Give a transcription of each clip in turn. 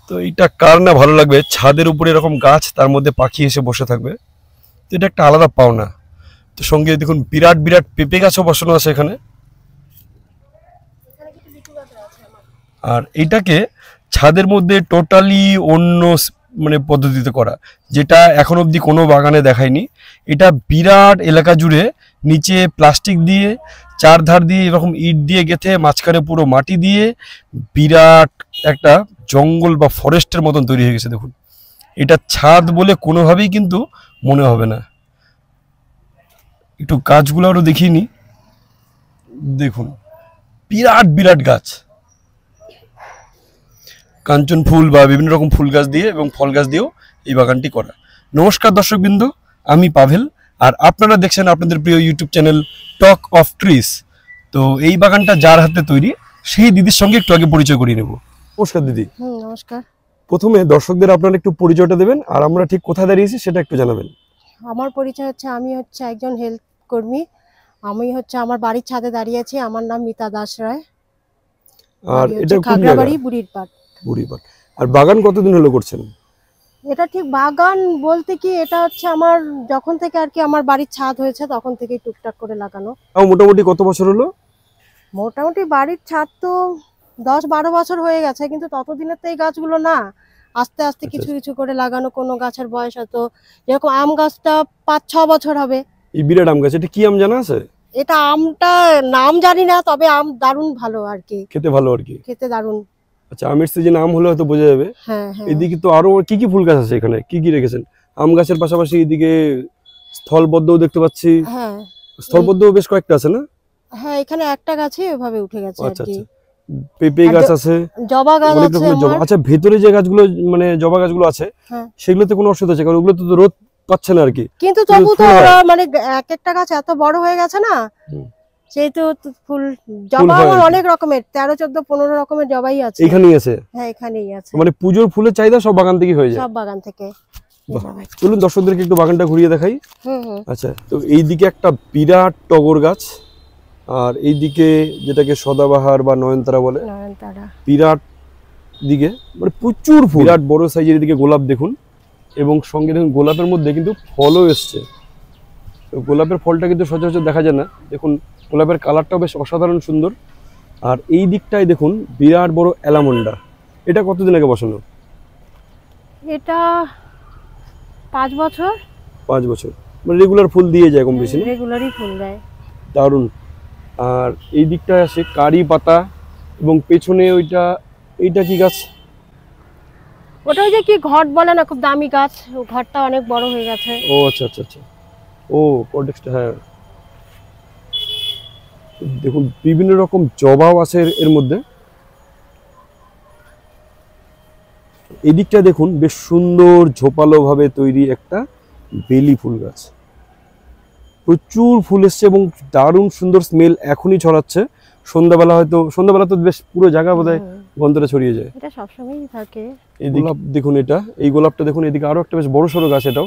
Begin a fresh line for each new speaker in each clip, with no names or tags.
তো এটা কার না ভালো লাগবে, ছাদের উপরে এরকম গাছ, তার মধ্যে পাখি এসে বসে থাকবে, তো এটা একটা আলাদা পাওনা। তো সঙ্গে দেখুন বিরাট বিরাট পেঁপে গাছও বসানো আছে এখানে। আর এটাকে ছাদের মধ্যে টোটালি অন্য মানে পদ্ধতিতে করা, যেটা এখন অবধি কোনো বাগানে দেখায়নি। এটা বিরাট এলাকা জুড়ে নিচে প্লাস্টিক দিয়ে, চারধার দিয়ে এরকম ইট দিয়ে গেঁথে, মাঝখানে পুরো মাটি দিয়ে বিরাট একটা জঙ্গল বা ফরেস্টের মতন তৈরি হয়ে গেছে। দেখুন, এটা ছাদ বলে কোনোভাবেই কিন্তু মনে হবে না। একটু গাছগুলো আরও দেখিয়ে নি, দেখুন বিরাট বিরাট গাছ, কাঞ্চন ফুল বা বিভিন্ন রকম ফুল গাছ দিয়ে এবং ফল গাছ দিয়েও এই বাগানটি করা। নমস্কার দর্শকবৃন্দ, আমি পাভেল, আর আপনারা দেখছেন আপনাদের প্রিয় YouTube channel talk of trees. তো এই বাগানটা যার হাতে তৈরি, সেই দিদির সঙ্গে একটু আগে পরিচয় করিয়ে নেব। নমস্কার দিদি।
নমস্কার।
প্রথমে দর্শকদের আপনারা একটু পরিচয়টা দেবেন, আর আমরা ঠিক কোথায় দাঁড়িয়েছি সেটা একটু জানাবেন।
আমার পরিচয় হচ্ছে, আমি হচ্ছে একজন হেলথ কর্মী। আমি হচ্ছে আমার বাড়ির ছাদে দাঁড়িয়ে আছি। আমার নাম মিতা দাস রায়।
আর এটা
খাগড়াবাড়ি বুড়িরপাট।
বুড়িরপাট। আর বাগান কতদিন হলো করছেন?
এটা ঠিক বাগান বলতে কি, এটা হচ্ছে আমার যখন থেকে আর কি আমার বাড়ির ছাদ হয়েছে তখন থেকে টুকটাক করে লাগানো।
মোটামুটি কত বছর হলো?
মোটামুটি বাড়ির ছাদ তো 10-12 বছর হয়ে গেছে, কিন্তু ততদিনের তো এই গাছগুলো না, আস্তে আস্তে কিছু কিছু করে লাগানো। কোনো গাছের বয়স হয়তো, যেরকম আম গাছটা 5-6 বছর হবে।
এই বিরাট আম গাছ, এটা কি আম জানা আছে?
এটা আমটা নাম জানি না, তবে আম দারুণ ভালো আর কি,
খেতে ভালো আর কি,
খেতে দারুণ।
আচ্ছা, আমের সিজন আম হলে হয়তো বোঝা যাবে।
হ্যাঁ হ্যাঁ।
এদিকে তো আরো কি কি ফুল গাছ আছে, এখানে কি কি রেখেছেন? আম গাছের পাশাপাশি এদিকে স্থলবদ্ধও দেখতে পাচ্ছি।
হ্যাঁ,
স্থলবদ্ধও বেশ কয়েকটা আছে না?
হ্যাঁ, এখানে একটা গাছে এভাবে উঠে গেছে আর কি।
পেঁপে গাছ আছে,
জবা গাছ আছে আমার।
আচ্ছা, ভেতরে যে গাছগুলো মানে জবা গাছগুলো আছে, সেগুলোতে কোনো অসুবিধা আছে? কারণ ওগুলো তো রোদ পাচ্ছে না আর কি,
কিন্তু তবু তো মানে এক একটা গাছ এত বড় হয়ে গেছে না, সেই তো ফুল জবা আমার অনেক রকমের, 13-14-15 রকমের জবাই আছে
এখানেই আছে।
হ্যাঁ, এখানেই আছে।
মানে পুজোর ফুলের চাহিদা সব বাগান থেকে হয়ে যায়?
সব বাগান থেকে।
চলুন দর্শকদেরকে একটু বাগানটা ঘুরিয়ে দেখাই। আচ্ছা, তো এইদিকে একটা বিরাট টগর গাছ, আর এইদিকে যেটাকে সদাবাহার বা নয়নতারা বলে, বিরাট দিকে মানে প্রচুর ফুল, বিরাট বড় সাইজের। এদিকে গোলাপ দেখুন, এবং সঙ্গে দেখুন গোলাপের মধ্যে কিন্তু ফলও এসছে। তো গোলাপের ফলটা কিন্তু সচরাচর দেখা যায় না। দেখুন গোলাপের কালারটাও বেশ অসাধারণ সুন্দর। আর এই দিকটায় দেখুন বিরাট বড় অ্যালামন্ডা। এটা কতদিন আগে বসানো?
এটা 5 বছর।
5 বছর, মানে রেগুলার ফুল দিয়ে যায় কম বেশি?
রেগুলারই ফুল দেয়।
দারুণ। আর এই দিকটায় আসে কারি পাতা, এবং পেছনে এইটা কি গাছ?
ওটা ওই যে কি ঘট বলে না, খুব দামি গাছ, ঘরটা অনেক বড় হয়ে গেছে।
ও আচ্ছা আচ্ছা আচ্ছা, ও কর্টেক্সটা। হ্যাঁ, দেখুন বিভিন্ন রকম জবাও আছে এর মধ্যে। এদিকটা দেখুন বেশ সুন্দর ঝোপালো ভাবে তৈরি একটা বেলি ফুল গাছ, প্রচুর ফুল এসছে এবং দারুণ সুন্দর স্মেল এখনই ছড়াচ্ছে। সন্ধ্যাবেলা তো বেশ পুরো জায়গা বোধহয় গন্ধটা ছড়িয়ে যায়।
এটা সবসময়ই থাকে।
এই গোলাপ দেখুন, এই গোলাপটা দেখুন। এদিকে আরো একটা বেশ বড় সড়ো গাছ, এটাও।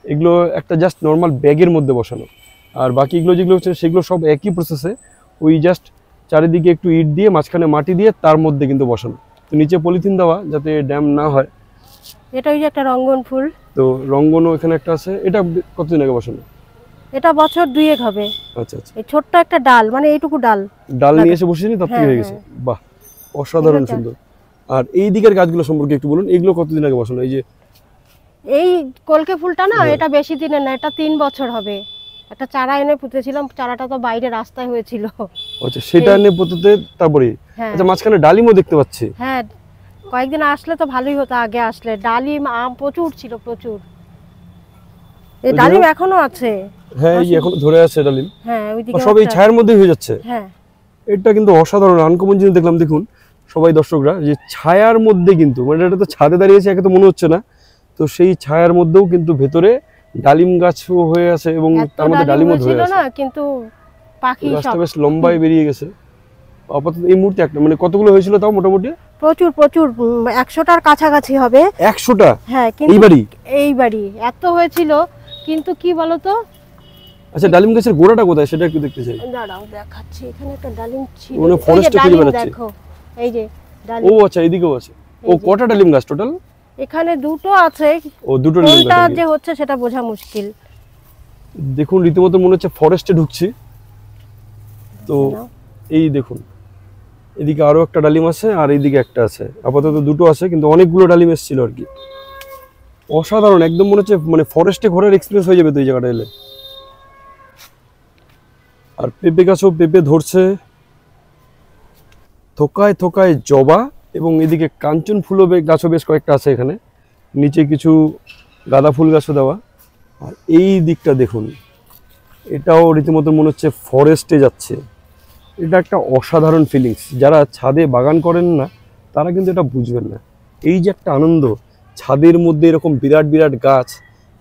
এগুলো একটা জাস্ট নর্মাল ব্যাগের মধ্যে বসানো, আর বাকিগুলো যেগুলো হচ্ছে সেগুলো সব একই প্রসেসে। ওই জাস্ট চারিদিকে একটু ইট দিয়ে, মাঝখানে মাটি দিয়ে, তার মধ্যে কিন্তু বসানো। তো নিচে পলিথিন দেওয়া যাতে ড্যাম না হয়।
এটা ওই যে একটা রঙ্গন ফুল,
তো রঙ্গনও এখানে একটা আছে। এটা কতদিন আগে বসানো?
এটা বছর 2 হবে।
আচ্ছা আচ্ছা।
এই ছোট্ট একটা ডাল, মানে এইটুকু ডাল
নিয়ে এসে বসিয়ে তার থেকে হয়ে গেছে। বাহ, অসাধারণ সুন্দর। আর এই দিকের গাছগুলো সম্পর্কে একটু বলুন, এগুলো কতদিন আগে বসানো?
এই কলকে ফুলটা না, এটা বেশি দিনের না, এটা 3 বছর হবে। একটা চারা এনে পুঁতেছিলাম, চারাটা তো বাইরে রাস্তায় হয়েছিল।
আচ্ছা, সেটা এনে পুঁততে তারপরে। আচ্ছা, মাঝখানে ডালিমও দেখতে পাচ্ছি।
হ্যাঁ, কয়েকদিন আসলে তো ভালোই হতো। আগে আসলে ডালিম আম প্রচুর ছিল, প্রচুর। এই ডালিম এখনো আছে।
হ্যাঁ, এই এখনো ধরে আছে ডালিম।
হ্যাঁ, ওইদিকে
সব এই ছায়ার মধ্যেই হয়ে যাচ্ছে।
হ্যাঁ,
এটা কিন্তু অসাধারণ আনকমন জিনিস দেখলাম। দেখুন সবাই দর্শকরা, যে ছায়ার মধ্যে কিন্তু, মানে এটা তো ছাদে দাঁড়িয়েছে একে তো মনে হচ্ছে না, তো সেই ছায়ার মধ্যেও কিন্তু ভেতরে ডালিম গাছও হয়ে আছে, এবং তার মধ্যে ডালিমও ধরে আছে।
না, কিন্তু পাখি
গাছটা বেশ লম্বাই বেরিয়ে গেছে। আপাতত এই মুহূর্তে একটা, মানে কতগুলো হয়েছিল তাও মোটামুটি?
প্রচুর 100টার কাছাকাছি হবে।
100টা?
হ্যাঁ, কিন্তু এইবারই এত হয়েছিল, কিন্তু কি বলতো।
আচ্ছা, ডালিম গাছের গোড়াটা কোথায় সেটা একটু দেখতে চাই।
দাঁড়াও দেখাচ্ছি। এখানে একটা ডালিম ছিল,
মানে ফরেস্টে খুঁজে বেড়াচ্ছি।
দেখো এই যে ডালিম।
ও আচ্ছা, এদিকেও আছে। ও কটা ডালিম গাছ টোটাল?
এখানে দুটো আছে,
ও দুটো ডালিম
কোনটা
গাছ।
যে হচ্ছে সেটা বোঝা মুশকিল।
দেখুন রীতিমতো মনে হচ্ছে ফরেস্টে ঢুকছি। তো এই দেখুন এদিকে আরো একটা ডালিম আছে আর এইদিকে একটা আছে, আপাতত দুটো আছে কিন্তু অনেকগুলো ডালিম এসেছিল আর কি। অসাধারণ, একদম মনে হচ্ছে মানে ফরেস্টে ঘোরার এক্সপিরিয়েন্স হয়ে যাবে তো এই জায়গাটা এলে। আর পেঁপে গাছও পেঁপে ধরছে, থোকায় থোকায় জবা, এবং এদিকে কাঞ্চন ফুলও গাছও বেশ কয়েকটা আছে এখানে, নিচে কিছু গাঁদা ফুল গাছও দেওয়া। আর এই দিকটা দেখুন, এটাও রীতিমতো মনে হচ্ছে ফরেস্টে যাচ্ছে। এটা একটা অসাধারণ ফিলিংস, যারা ছাদে বাগান করেন না তারা কিন্তু এটা বুঝবেন না। এই যে একটা আনন্দ, ছাদের মধ্যে এরকম বিরাট বিরাট গাছ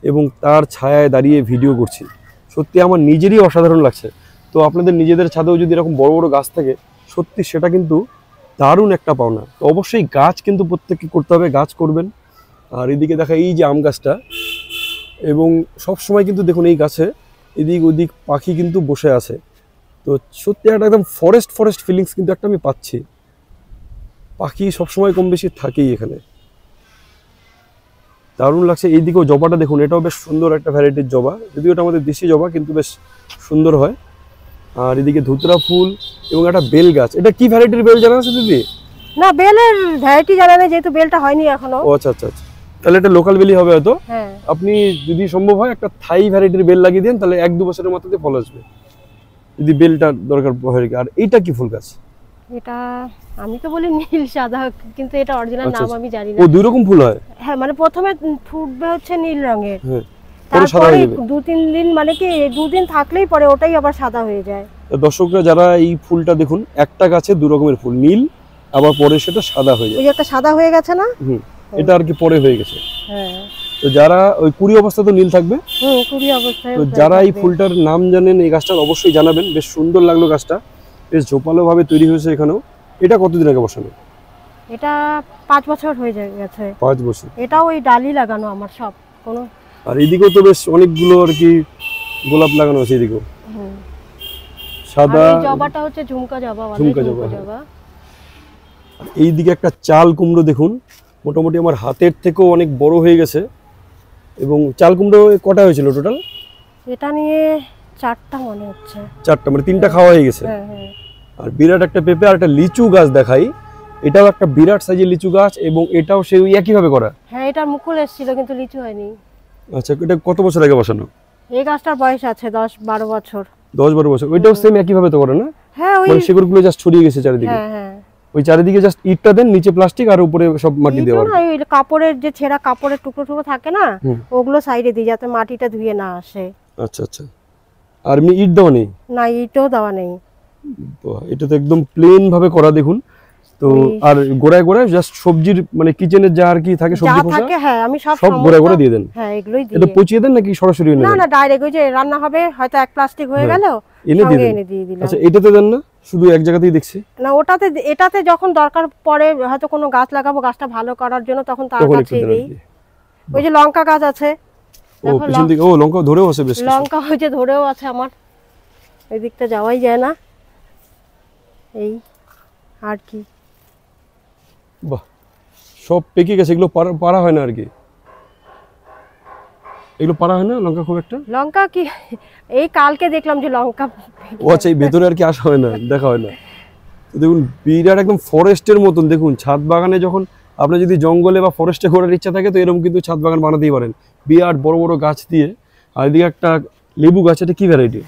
এবং তার ছায়ায় দাঁড়িয়ে ভিডিও করছি, সত্যি আমার নিজেরই অসাধারণ লাগছে। তো আপনাদের নিজেদের ছাদেও যদি এরকম বড় বড় গাছ থাকে, সত্যি সেটা কিন্তু দারুণ একটা পাওনা। তো অবশ্যই গাছ কিন্তু প্রত্যেককে করতে হবে, গাছ করবেন। আর এদিকে দেখা এই যে আম গাছটা, এবং সব সময় কিন্তু দেখুন এই গাছে এদিক ওদিক পাখি কিন্তু বসে আছে। তো সত্যি একটা একদম ফরেস্ট ফরেস্ট ফিলিংস কিন্তু একটা আমি পাচ্ছি। পাখি সবসময় কম বেশি থাকেই এখানে, দারুণ লাগছে। এইদিকেও জবাটা দেখুন, এটাও বেশ সুন্দর একটা ভ্যারাইটির জবা, যদিও এটা আমাদের দেশি জবা কিন্তু বেশ সুন্দর হয়। আর এদিকে ধুতরা ফুল এবং একটা বেল গাছ। এটা কি ভ্যারাইটির বেল জানা আছে দিদি?
না, বেলের ভ্যারাইটি জানা নেই, যেহেতু বেলটা হয়নি এখনো।
ও আচ্ছা আচ্ছা আচ্ছা, তাহলে এটা লোকাল বেলই হবে হয়তো।
হ্যাঁ,
আপনি যদি সম্ভব হয় একটা থাই ভ্যারাইটির বেল লাগিয়ে দেন, তাহলে 1-2 বছরের মাথাতে ফল আসবে, যদি বেলটা দরকার হয়। আর এইটা কি ফুল গাছ?
এটা আমি তো বলি নীল সাদা, কিন্তু এটা অরিজিনাল
আচ্ছা,
নাম আমি জানি না।
ও দুই রকম ফুল হয়?
হ্যাঁ, মানে প্রথমে ফুটবে হচ্ছে নীল রঙের,
হ্যাঁ, পরে সাদা
তারপরে
হয়ে যাবে।
2-3 দিন, মানে কি 2 দিন থাকলেই পরে ওটাই আবার সাদা হয়ে যায়।
দর্শকরা যারা এই ফুলটা দেখুন, একটা গাছে দু রকমের ফুল, নীল আবার পরে সেটা সাদা হয়ে যায়।
ওই যে একটা সাদা হয়ে গেছে না?
এটা আর কি পরে হয়ে গেছে।
হ্যাঁ,
তো যারা ওই কুড়ি অবস্থা তো নীল থাকবে।
কুড়ি অবস্থায়।
তো যারা এই ফুলটার নাম জানেন, এই গাছটার অবশ্যই জানাবেন। বেশ সুন্দর লাগলো গাছটা, বেশ ঝোপালো ভাবে তৈরি হয়েছে এখানেও। এটা কতদিন আগে বসানো?
এটা 5 বছর হয়ে গেছে।
5 বছর।
এটাও ওই ডালি লাগানো আমার সব কোনো।
আর এদিকেও তো বেশ অনেকগুলো আর কি গোলাপ লাগানো আছে এদিকেও, সাদা।
এই জবাটা হচ্ছে ঝুমকা জবা বলে,
ঝুমকা জবা। এইদিকে একটা চাল কুমড়ো দেখুন, মোটামুটি আমার হাতের থেকেও অনেক বড় হয়ে গেছে। এবং চাল কুমড়ো কটা হয়েছিল টোটাল?
এটা নিয়ে 4টা মনে হচ্ছে।
4টা, মানে 3টা খাওয়া হয়ে গেছে।
হ্যাঁ হ্যাঁ।
আর বিরাট একটা পেঁপে আর একটা লিচু গাছ দেখাই, এটাও একটা বিরাট সাইজের লিচু গাছ, এবং এটাও সেই একই ভাবে করা।
হ্যাঁ, এটা মুকুল এসেছিল কিন্তু লিচু হয়নি।
আচ্ছা, এটা কত বছর আগে বসানো?
এই গাছটার বয়স আছে 10-12 বছর।
10-12 বছর। ওইটাও সেম একই ভাবে তো করে না?
হ্যাঁ, ওই
মানে শিকড়গুলো জাস্ট ছড়িয়ে গেছে চারিদিকে।
হ্যাঁ হ্যাঁ।
ওই চারিদিকে জাস্ট ইটটা দেন, নিচে প্লাস্টিক আর উপরে সব মাটি দেওয়া।
ওই কাপড়ের যে ছেঁড়া কাপড়ের টুকরো টুকরো থাকে না, ওগুলো সাইডে দিই যাতে মাটিটা ধুয়ে না আসে।
আচ্ছা আচ্ছা। আর এমনি ইট দেওয়া নেই?
না, ইটও দেওয়া নেই।
বাহ, এটা তো একদম প্লেন ভাবে করা দেখুন। তো আর গোড়ায় গোড়ায় জাস্ট সবজির মানে কিচেনের যা আর কি থাকে সবজি খোসা
থাকে, হ্যাঁ আমি সব
গোড়ায় গোড়ায় দিয়ে দেন।
হ্যাঁ, এগুলোই দিই।
এটা পচিয়ে দেন নাকি সরাসরি এনে
না
দেন?
না, ডাইরেক্ট ওই যে রান্না হবে হয়তো এক প্লাস্টিক হয়ে গেল,
এনে
দিয়ে দিলাম।
আচ্ছা, এটাতে দেন না? শুধু এক জায়গাতেই দেখছি।
না, এটাতে যখন দরকার পড়ে, হয়তো কোনো গাছ লাগাবো, গাছটা ভালো করার জন্য, তখন তার কাছেই দিই। ওই যে লঙ্কা গাছ আছে,
ও পিছন দিকে, ও লঙ্কা ধরেও আছে বেশ।
লঙ্কা ওই যে ধরেও আছে আমার, এই দিকটা যাওয়াই যায় না। এই আর কি,
বাহ, সব পেকে গেছে। এগুলো পারা হয় না আর কি, এগুলো পারা হয় না লঙ্কা খুব একটা।
লঙ্কা কি এই কালকে দেখলাম যে লঙ্কা।
ও আচ্ছা, এই ভেতরে আর কি আসা হয় না, দেখা হয় না। তো দেখুন বিরাট একদম ফরেস্টের মতন। দেখুন ছাদ বাগানে যখন আপনার যদি জঙ্গলে বা ফরেস্টে করার ইচ্ছা থাকে, তো এরকম কিন্তু ছাদ বাগান বানাতেই পারেন, বিরাট বড় বড় গাছ দিয়ে। আর এদিকে একটা লেবু গাছ, এটা কি ভ্যারাইটি?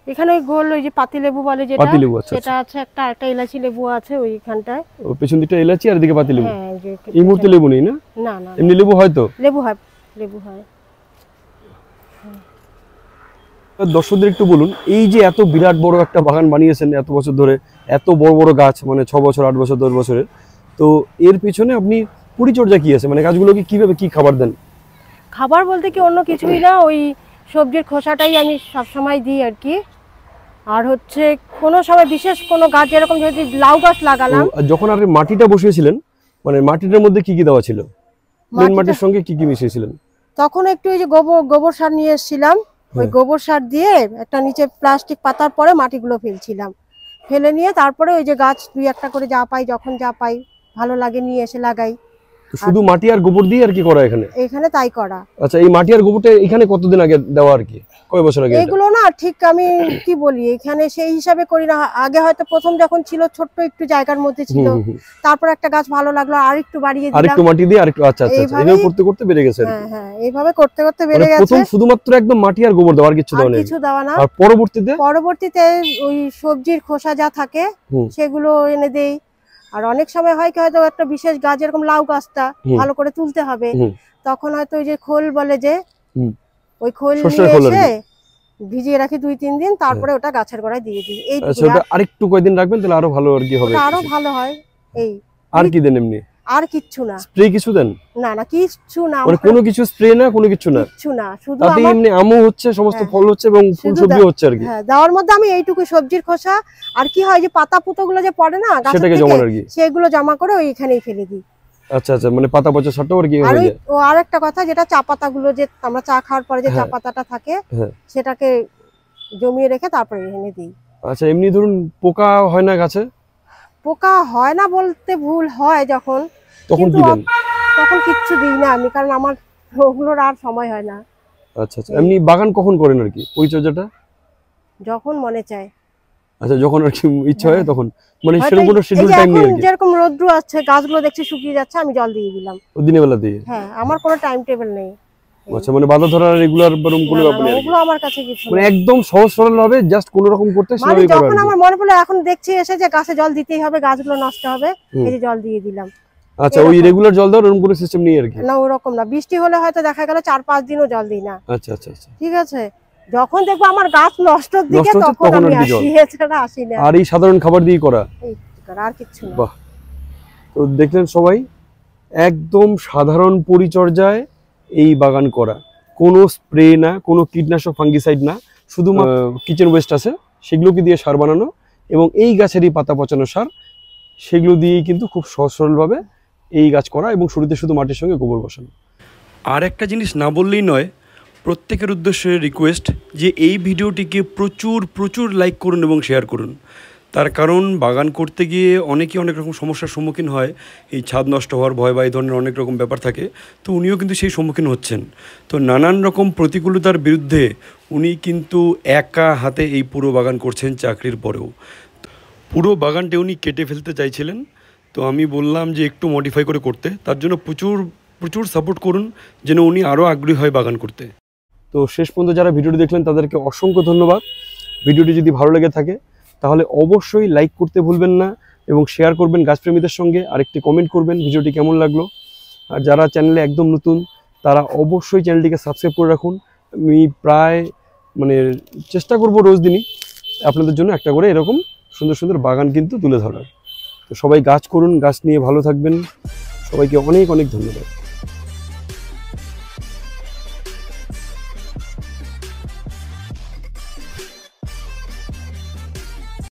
এখানে ওই গোল ওই যে পাতি লেবু বলে যেটা,
পাতিলেবু। আচ্ছা,
সেটা আছে একটা ইলাচি লেবু আছে ওইখানটায়।
ও পেছন দিকটা এলাচি আর এদিকে পাতিলেবু।
হ্যাঁ,
এই মুহূর্তে লেবু নেই না?
না না,
এমনি লেবু হয়তো।
লেবু হয়।
দর্শকদের একটু বলুন, এই যে এত বিরাট বড় একটা বাগান বানিয়েছেন এত বছর ধরে, এত বড় বড় গাছ, মানে 6 বছর 8 বছর 10 বছরের, তো এর পিছনে আপনি পরিচর্যা কি আছে? মানে গাছগুলোকে কিভাবে কি খাবার দেন?
খাবার বলতে কি অন্য কিছুই না, ওই সবজির খোসাটাই আমি সবসময় দিই আর কি। আর হচ্ছে কোনো সময় বিশেষ কোনো গাছ, যেরকম যদি লাউ গাছ লাগালাম।
যখন আপনি মাটিটা বসিয়েছিলেন, মানে মাটিটার মধ্যে কি কি দেওয়া ছিল? প্লেন মাটির সঙ্গে কি কি মিশিয়েছিলেন?
তখন একটু ওই যে গোবর সার নিয়ে এসেছিলাম, ওই গোবর সার দিয়ে একটা নিচে প্লাস্টিক পাতার পরে মাটিগুলো ফেলছিলাম, ফেলে নিয়ে তারপরে ওই যে গাছ 2-1টা করে যা পাই, যখন যা পাই ভালো লাগে নিয়ে এসে লাগাই।
তো শুধু মাটি আর গোবর দিয়ে আর কি করা এখানে?
এখানে তাই করা।
আচ্ছা, এই মাটি আর গোবরটা এখানে কতদিন আগে দেওয়া আর কি, কয় বছর আগে?
এগুলো না ঠিক আমি কি বলি, এখানে সেই হিসাবে করি না। আগে হয়তো প্রথম যখন ছিল ছোট্ট একটু জায়গার মধ্যে ছিল, তারপর একটা গাছ ভালো লাগলো আর একটু বাড়িয়ে দিলাম,
আরেকটু মাটি দিয়ে আরেকটু। আচ্ছা আচ্ছা, এইভাবে করতে করতে বেড়ে গেছে।
হ্যাঁ হ্যাঁ, এইভাবে করতে করতে বেড়ে গেছে।
প্রথম শুধুমাত্র একদম মাটি আর গোবর দেওয়া, আর কিছু দেওয়া নেই?
কিছু দেওয়া না।
আর পরবর্তীতে
ওই সবজির খোসা যা থাকে সেগুলো এনে দেই। আর অনেক সময় হয় কি, হয়তো একটা বিশেষ গাছ যেরকম লাউ গাছটা ভালো করে তুলতে হবে, তখন হয়তো ওই যে খোল বলে যে, ওই খোল নিয়ে এসে ভিজিয়ে রাখি 2-3 দিন, তারপরে ওটা গাছের গোড়ায় দিয়ে দিই।
আচ্ছা, ওটা আরেকটু কয়দিন রাখবেন তাহলে আরো ভালো আর কি হবে?
আরো ভালো হয়। এই
আর কি দেন এমনি?
আর কিচ্ছু না।
স্প্রে কিছু দেন? না
না, কিচ্ছু না,
মানে কোনো কিছু স্প্রে না, কোনো কিছু না,
কিচ্ছু না। শুধু
তাতে এমনি আমও হচ্ছে, সমস্ত ফল হচ্ছে এবং ফুল সবজি হচ্ছে আর কি।
হ্যাঁ, দেওয়ার মধ্যে আমি এইটুকু সবজির খোসা আর কি হয় যে পাতা পুতোগুলো যে পড়ে না গাছের থেকে, সেগুলো জমা করে ওইখানেই ফেলে দিই।
আচ্ছা আচ্ছা, মানে পাতা পচা সারটা আর কি হয়ে যায়।
আর আরেকটা কথা, যেটা চা পাতাগুলো যে আমরা চা খাওয়ার পরে যে চা পাতাটা থাকে, সেটাকে জমিয়ে রেখে তারপরে এনে দিই।
আচ্ছা, এমনি ধরুন পোকা হয় না গাছে?
পোকা হয় না বলতে ভুল হয়, যখন
তখন কি দেন?
তখন কিচ্ছু দিই না আমি, কারণ আমার ওগুলোর আর সময় হয় না।
আচ্ছা আচ্ছা, এমনি বাগান কখন করেন আর কি পরিচর্যাটা?
যখন মনে চায়।
আচ্ছা, যখন আর কি ইচ্ছা হয় তখন, মানে সেরকম কোনো শিডিউল টাইম নেই আর কি?
যেরকম রোদ্রু আছে, গাছগুলো দেখছি শুকিয়ে যাচ্ছে, আমি জল দিয়ে দিলাম
দিনের বেলা দিয়ে।
হ্যাঁ, আমার কোনো টাইম টেবিল নেই।
আচ্ছা, মানে বাধা ধরার রেগুলার বরং কোনো ব্যাপার নেই,
ওগুলো আমার কাছে কিছু
মানে একদম সহজ সরল ভাবে জাস্ট কোনো রকম করতে সেভাবেই করা।
যখন আমার মনে পড়লো এখন দেখছি এসে যে গাছে জল দিতেই হবে, গাছগুলো নষ্ট হবে, এই যে জল দিয়ে দিলাম।
আচ্ছা, ওই রেগুলার জল দেওয়ার এরকম কোনো সিস্টেম নেই আর কি?
না, ওরকম না। বৃষ্টি হলে হয়তো দেখা গেল 4-5 দিনও জল দিই না।
আচ্ছা আচ্ছা আচ্ছা, ঠিক
আছে। যখন দেখবো আমার গাছ নষ্টর দিকে, তখন আমি আসি না।
আর এই সাধারণ খাবার দিয়ে করা,
আর কিছু না।
বাহ! তো দেখলেন সবাই, একদম সাধারণ পরিচর্যায় এই বাগান করা, কোনো স্প্রে না, কোনো কীটনাশক ফাঙ্গিসাইড না, শুধুমাত্র কিচেন ওয়েস্ট আছে সেগুলোকে দিয়ে সার বানানো, এবং এই গাছেরই পাতা পচানো সার, সেগুলো দিয়েই কিন্তু খুব সহজ সরলভাবে এই গাছ করা, এবং শুরুতে শুধু মাটির সঙ্গে গোবর বসানো। আর একটা জিনিস না বললেই নয়, প্রত্যেকের উদ্দেশ্যে রিকোয়েস্ট যে এই ভিডিওটিকে প্রচুর প্রচুর লাইক করুন এবং শেয়ার করুন। তার কারণ বাগান করতে গিয়ে অনেকেই অনেক রকম সমস্যার সম্মুখীন হয়, এই ছাদ নষ্ট হওয়ার ভয় বা এই ধরনের অনেক রকম ব্যাপার থাকে, তো উনিও কিন্তু সেই সম্মুখীন হচ্ছেন। তো নানান রকম প্রতিকূলতার বিরুদ্ধে উনি কিন্তু একা হাতে এই পুরো বাগান করছেন চাকরির পরেও। পুরো বাগানটা উনি কেটে ফেলতে চাইছিলেন, তো আমি বললাম যে একটু মডিফাই করে করতে, তার জন্য প্রচুর প্রচুর সাপোর্ট করুন যেন উনি আরও আগ্রহী হয় বাগান করতে। তো শেষ পর্যন্ত যারা ভিডিওটি দেখলেন তাদেরকে অসংখ্য ধন্যবাদ। ভিডিওটি যদি ভালো লেগে থাকে তাহলে অবশ্যই লাইক করতে ভুলবেন না, এবং শেয়ার করবেন গাছপ্রেমীদের সঙ্গে, আরেকটি কমেন্ট করবেন ভিডিওটি কেমন লাগলো। আর যারা চ্যানেলে একদম নতুন তারা অবশ্যই চ্যানেলটিকে সাবস্ক্রাইব করে রাখুন। আমি প্রায় চেষ্টা করব রোজ দিনই আপনাদের জন্য একটা করে এরকম সুন্দর সুন্দর বাগান কিন্তু তুলে ধরার। তো সবাই গাছ করুন, গাছ নিয়ে ভালো থাকবেন। সবাইকে অনেক অনেক ধন্যবাদ।